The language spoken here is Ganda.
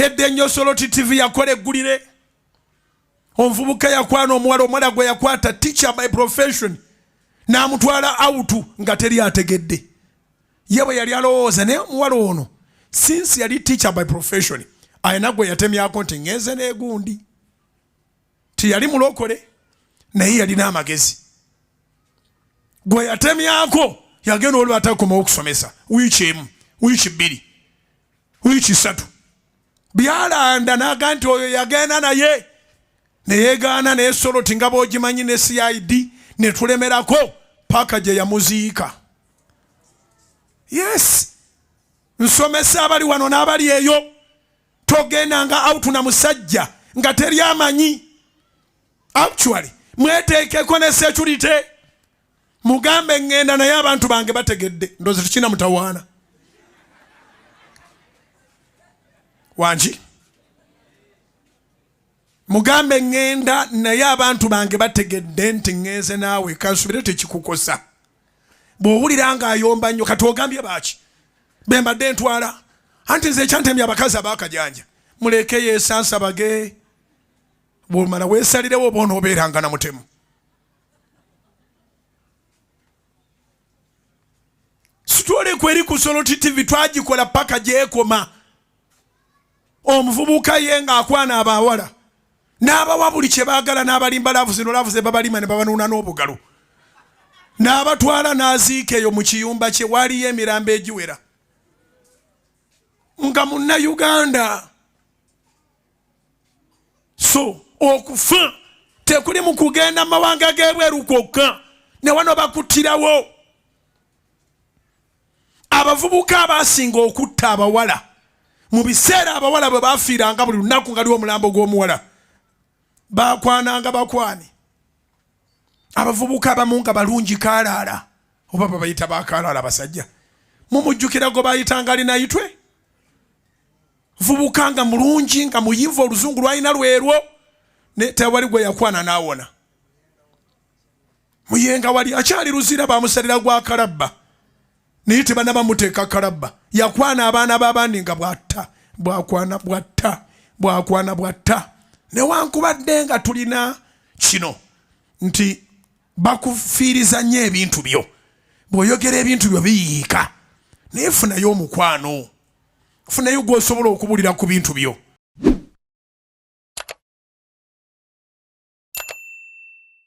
Ategedde nnyo Soloti TV yakola eggulire. Omuvubuka yakwana omuwala gwe yakwata teacher by profession. N'amutwala out nga teri ategedde. Ye bwe yali alowooza naye omuwala ono since yali teacher by profession ayina gwe yatemyako nti ngenze n'egundi. Tiyali mulokole naye yalina amagezi. Gwe yatemyako yagenda olwo atakomawo okusomesa wiiki emu, wiiki bbiri, wiiki ssatu. Byalanda n'aga nti oyo yagenda naye neyeegaana naye Soloti nga bw'ogimanyi ne CID ne tulemerako paka gye yamuziika. Yes, nsomesa abali wano n'abali eyo. Togenda nga out na musajja nga teri amanyi. Actually mweteekeko ne security. Mugambe ngenda naye abantu bange bategedde. Ndozi tukina mutawaana. Wanji mugambe ngenda naye abantu bange bategedde nti ngenze naawe kansubire tekikukosa. Bw'owulira nga ayomba nnyo kati ogambye baaki bembadde ntwala anti nze ekyantemya abakazi abaakajanja muleke yeesansa bage bw'omala weesalirewo oba onoobeeranga na mutemu. Sitole kweri ku Soloti TV twagikola paka gyekoma. Omuvubuka ye ng'akwana abawala n'abawa buli kye baagala n'abalimba laavuze babalima ne babanuuna n'obugalo n'abatwala n'aziika eyo mu kiyumba kye waliyo emirambo egiwera nga Munnayuganda. So okufa tekuli mu kugenda mawanga g'ebweru kwokka ne wano bakuttirawo. Abavubuka abasinga okutta abawala mu biseera abawala bwe baafiiranga buli lunaku nga liwo omulambo gw'omuwala baakwananga bakwani. Abavubuka abamu nga balungi kaalaala oba babayita baakaalaala abasajja mumujjukira gwe baayitanga alinayitwe. Vubuka nga mulungi nga muyivu oluzungu lwalina lwerwo ne tewali gwe yakwana n'awona. Muyenga wali akyali luzira bamusalira gwa kalabba naye tebanaba muteeka kalabba. Yakwana abaana b'abandi nga bwatta bwakwana bwatta. Newankubadde nga tulina kino nti bakufiiriza nnyo ebintu byo. Bw'oyogera ebintu byo biyiika naye funayo omukwano. Funayo gw'osobola okubulira ku bintu byo.